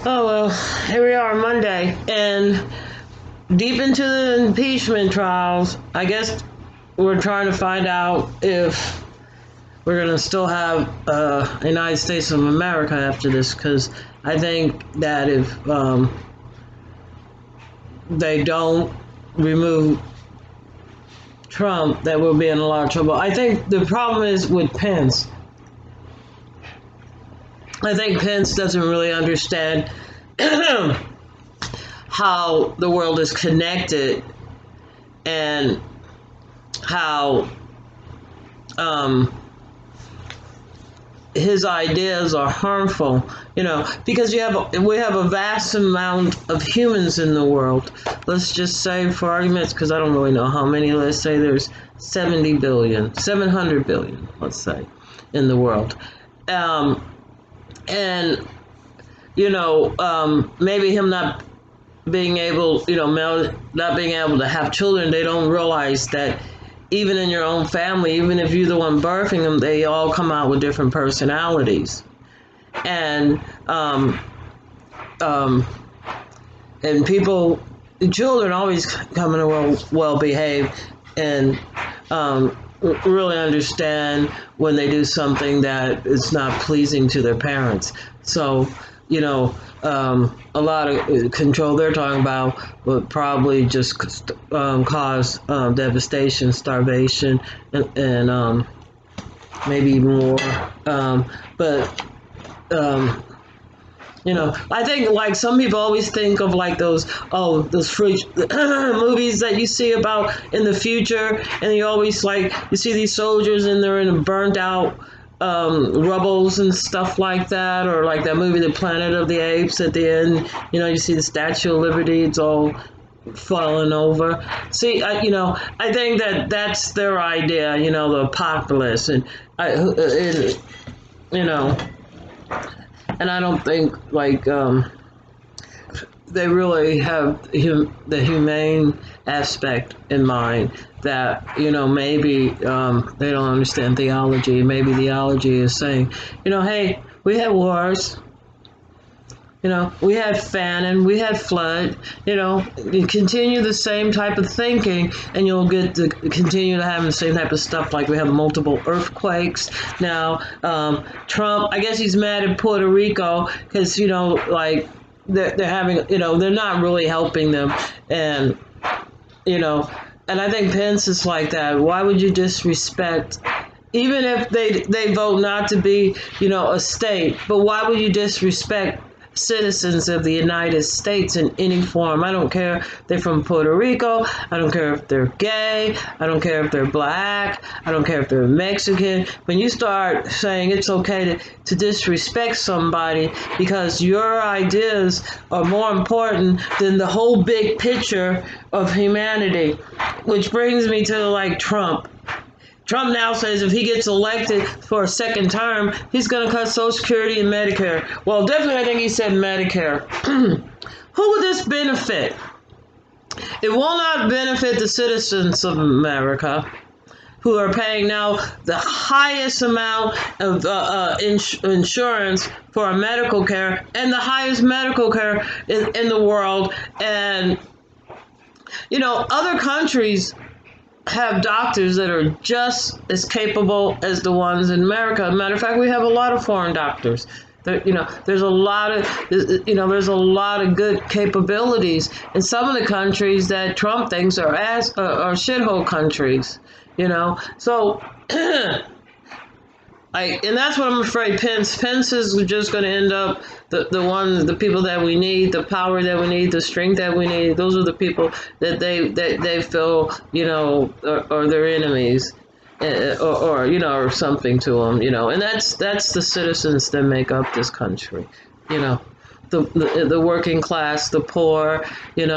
Oh well, here we are Monday, and deep into the impeachment trials. I guess we're trying to find out if we're gonna still have United States of America after this. Because I think that if they don't remove Trump, that we'll be in a lot of trouble. I think the problem is with Pence. I think Pence doesn't really understand how the world is connected and how um, his ideas are harmful. Because we have a vast amount of humans in the world. Let's just say, for arguments, because I don't really know how many. Let's say there's 70 billion, 700 billion, let's say, in the world, and maybe him not being able, male not being able to have children, they don't realize that even in your own family, even if you're the one birthing them, they all come out with different personalities, and um, and people, children always come in the world well behaved, and really understand when they do something that is not pleasing to their parents. So, a lot of control they're talking about would probably just cause devastation, starvation, and maybe even war. But I think like some people always think of like those free movies that you see about in the future, and you always like you see these soldiers and they're in a burnt out rubbles and stuff like that, or like that movie The Planet of the Apes at the end. You see the Statue of Liberty, it's all falling over. See, I think that that's their idea. The apocalypse, and you know. And I don't think like they really have the humane aspect in mind. That maybe they don't understand theology. Maybe theology is saying, hey, we had wars. We had famine, we had flood. You continue the same type of thinking, and you'll get to continue to have the same type of stuff. Like we have multiple earthquakes now. Trump, I guess he's mad at Puerto Rico because like they're having, they're not really helping them, and you know, and I think Pence is like that. Why would you disrespect? Even if they vote not to be, a state, but why would you disrespect citizens of the United States in any form? I don't care if they're from Puerto Rico. I don't care if they're gay. I don't care if they're black. I don't care if they're Mexican. When you start saying it's okay to disrespect somebody because your ideas are more important than the whole big picture of humanity, which brings me to like Trump. Trump now says if he gets elected for a second term, he's going to cut Social Security and Medicare. Well, definitely, I think he said Medicare. Who would this benefit? It will not benefit the citizens of America, who are paying now the highest amount of insurance for medical care and the highest medical care in the world. And, other countries have doctors that are just as capable as the ones in America. Matter of fact, we have a lot of foreign doctors. There's a lot of, there's a lot of good capabilities in some of the countries that Trump thinks are shithole countries. So. And that's what I'm afraid. Pence is just going to end up the people that we need, the power that we need, the strength that we need. Those are the people that they feel, are their enemies, or something to them, And that's the citizens that make up this country, the working class, the poor, we're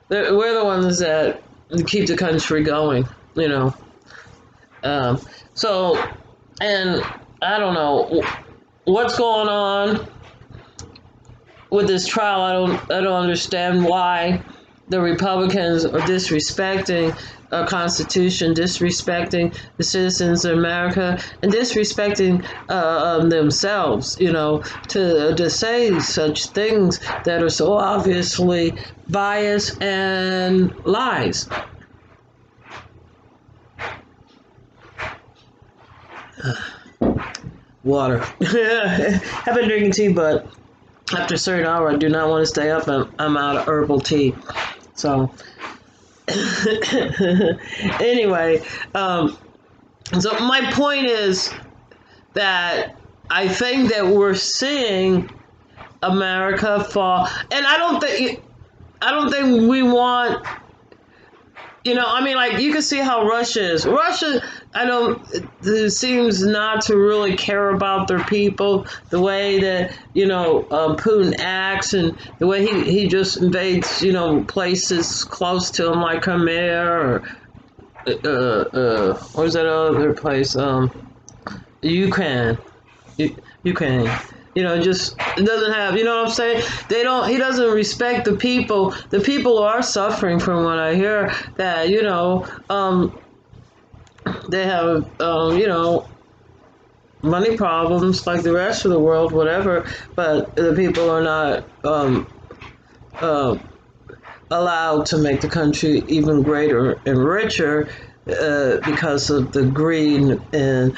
the ones that keep the country going, Um, so, and I don't know what's going on with this trial. I don't understand why the Republicans are disrespecting our Constitution, disrespecting the citizens of America, and disrespecting themselves, to say such things that are so obviously bias and lies. Water. I've been drinking tea, but after a certain hour, I do not want to stay up. I'm out of herbal tea. So, anyway, so my point is that I think that we're seeing America fall, and I don't think we want. I mean, like, you can see how Russia is. Russia, I don't, it seems not to really care about their people the way that, Putin acts, and the way he just invades, places close to him, like Crimea, or, where's that other place? Ukraine. Ukraine. Just it doesn't have. You know what I'm saying? They don't. He doesn't respect the people. The people are suffering from what I hear. That they have money problems like the rest of the world, whatever. But the people are not uh, allowed to make the country even greater and richer because of the greed and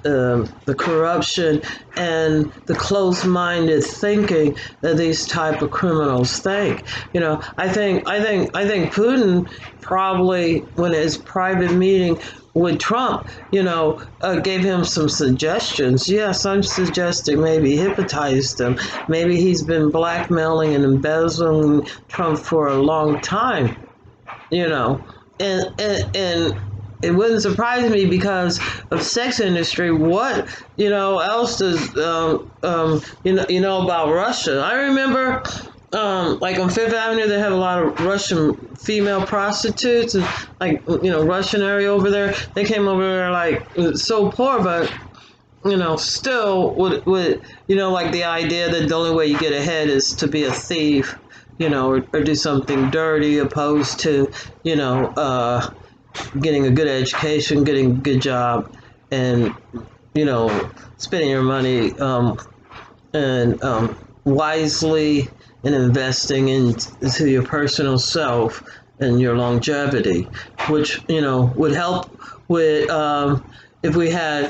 the corruption and the closed-minded thinking that these type of criminals think. I think Putin probably, when his private meeting with Trump, gave him some suggestions. Yes, I'm suggesting maybe hypnotized him. Maybe he's been blackmailing and embezzling Trump for a long time, and it wouldn't surprise me because of sex industry. What else does about Russia? I remember like on Fifth Avenue, they have a lot of Russian female prostitutes, and like Russian area over there. They came over there like so poor, but still with like the idea that the only way you get ahead is to be a thief, or do something dirty, opposed to getting a good education, getting a good job, and spending your money and wisely, and investing into your personal self and your longevity, which would help with if we had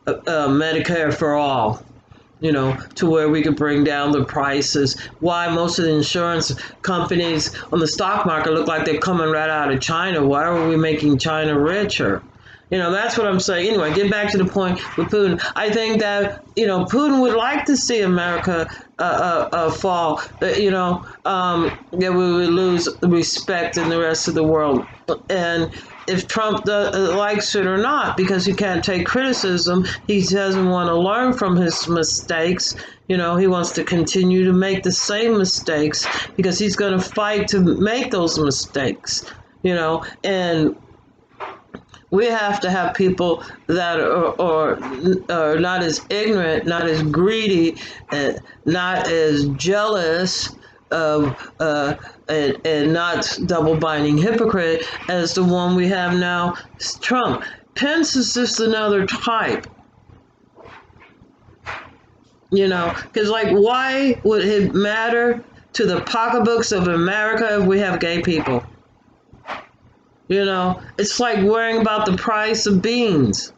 Medicare for all. To where we could bring down the prices. Why most of the insurance companies on the stock market look like they're coming right out of China. Why are we making China richer? That's what I'm saying. Anyway, get back to the point with Putin. I think that, Putin would like to see America fall, that, that we would lose respect in the rest of the world. And if Trump likes it or not, because he can't take criticism, he doesn't want to learn from his mistakes. He wants to continue to make the same mistakes because he's going to fight to make those mistakes, and we have to have people that are not as ignorant, not as greedy, not as jealous of, and not double-binding hypocrite as the one we have now, Trump. Pence is just another type. Because why would it matter to the pocketbooks of America if we have gay people? It's like worrying about the price of beans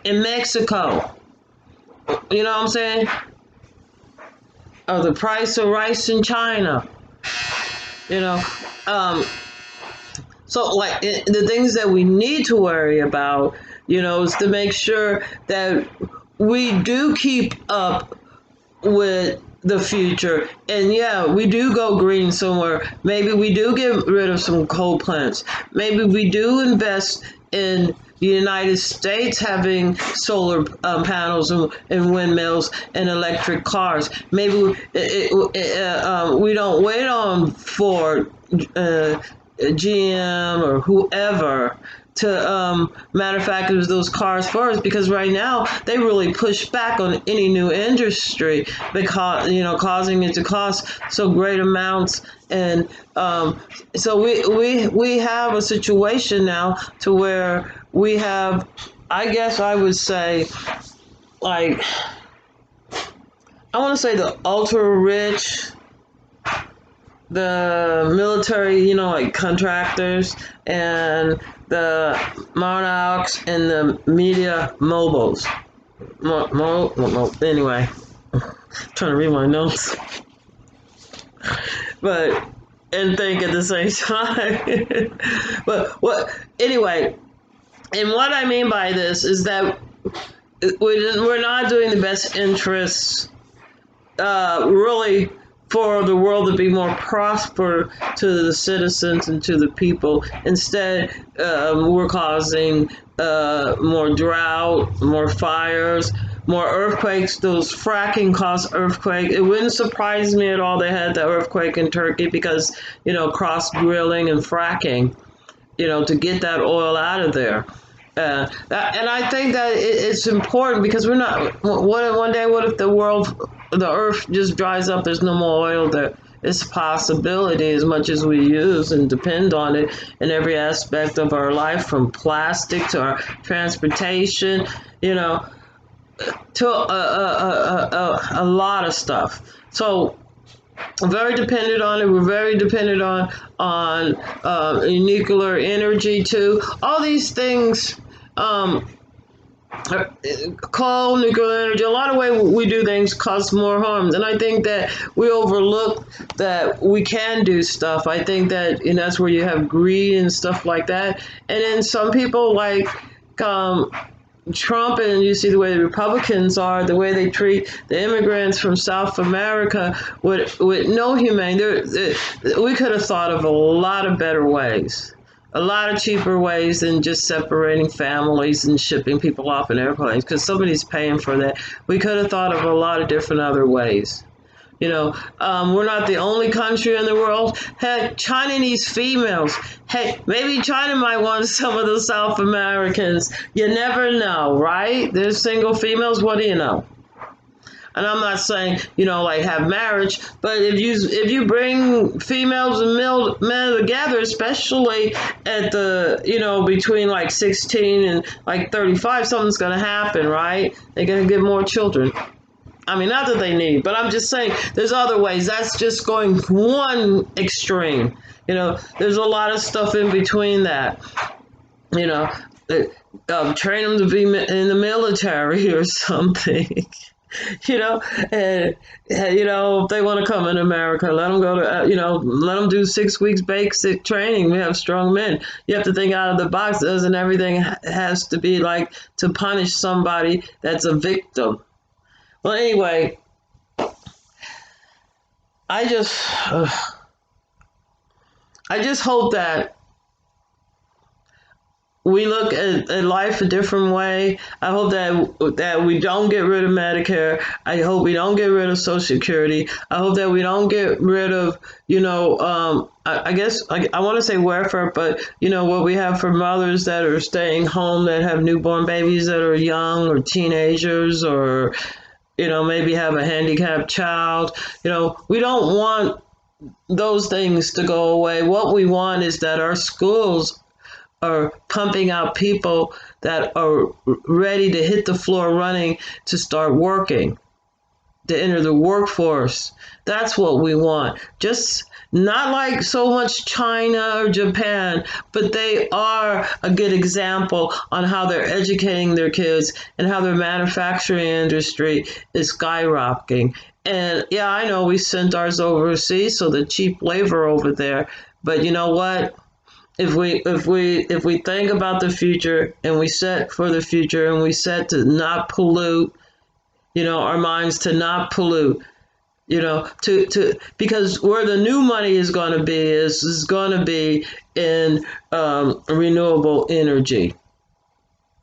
in Mexico. You know what I'm saying? Or the price of rice in China. So the things that we need to worry about, is to make sure that we do keep up with the future. And yeah, we do go green somewhere. Maybe we do get rid of some coal plants. Maybe we do invest in the United States having solar panels and windmills and electric cars. Maybe we don't wait on Ford GM or whoever to manufacture those cars first, because right now they really push back on any new industry because causing it to cost so great amounts. And so we have a situation now to where we have, I guess I would say, like, I want to say the ultra rich, the military, like contractors, and the monarchs, and the media moguls. Anyway, trying to read my notes, but and think at the same time. But what anyway, and what I mean by this is that we're not doing the best interests, really, for the world to be more prosper to the citizens and to the people. Instead, we're causing more drought, more fires, more earthquakes. Those fracking cause earthquake. It wouldn't surprise me at all they had the earthquake in Turkey because, cross drilling and fracking, to get that oil out of there. And I think that it's important because we're not. One day, what if the earth just dries up? There's no more oil there. It's a possibility as much as we use and depend on it in every aspect of our life, from plastic to our transportation, to a lot of stuff. So very dependent on it. We're very dependent on nuclear energy too. All these things, um, coal, nuclear energy. A lot of ways we do things cause more harms, and I think that we overlook that we can do stuff. I think that, and that's where you have greed and stuff like that. And then some people like, um, Trump, and you see the way the Republicans are, the way they treat the immigrants from South America with no humane. We could have thought of a lot of better ways, a lot of cheaper ways than just separating families and shipping people off in airplanes, because somebody's paying for that. We could have thought of a lot of different other ways. We're not the only country in the world. Heck, China needs females. Hey, maybe China might want some of the South Americans. You never know, right? There's single females. What do you know? And I'm not saying, like, have marriage, but if you bring females and men together, especially at the, between like 16 and like 35, something's going to happen, right? They're going to get more children. I mean, not that they need, but I'm just saying there's other ways. That's just going one extreme. There's a lot of stuff in between that. You know, train them to be in the military or something. If they want to come in America, let them go to, let them do 6 weeks basic training. We have strong men. You have to think out of the box. Doesn't everything has to be like to punish somebody that's a victim? Well, anyway, I just, I just hope that we look at life a different way. I hope that we don't get rid of Medicare. I hope we don't get rid of Social Security. I hope that we don't get rid of, I guess I want to say welfare, but what we have for mothers that are staying home, that have newborn babies that are young or teenagers, or maybe have a handicapped child. We don't want those things to go away. What we want is that our schools are pumping out people that are ready to hit the floor running, to start working, to enter the workforce. That's what we want. Just not like so much China or Japan, but they are a good example on how they're educating their kids and how their manufacturing industry is skyrocketing. And yeah, I know we sent ours overseas, so the cheap labor over there. But you know what? If we think about the future, and we set for the future, and we set to not pollute, our minds to not pollute, to because where the new money is going to be is going to be in renewable energy.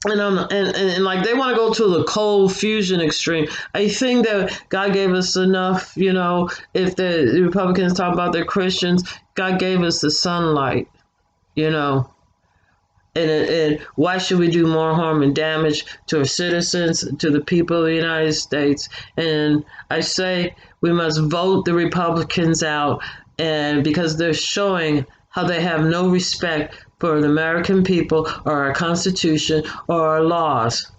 And like they want to go to the cold fusion extreme. I think that God gave us enough, if the Republicans talk about their Christians, God gave us the sunlight. you know. And why should we do more harm and damage to our citizens, to the people of the United States? And I say we must vote the Republicans out, and because they're showing how they have no respect for the American people or our Constitution or our laws.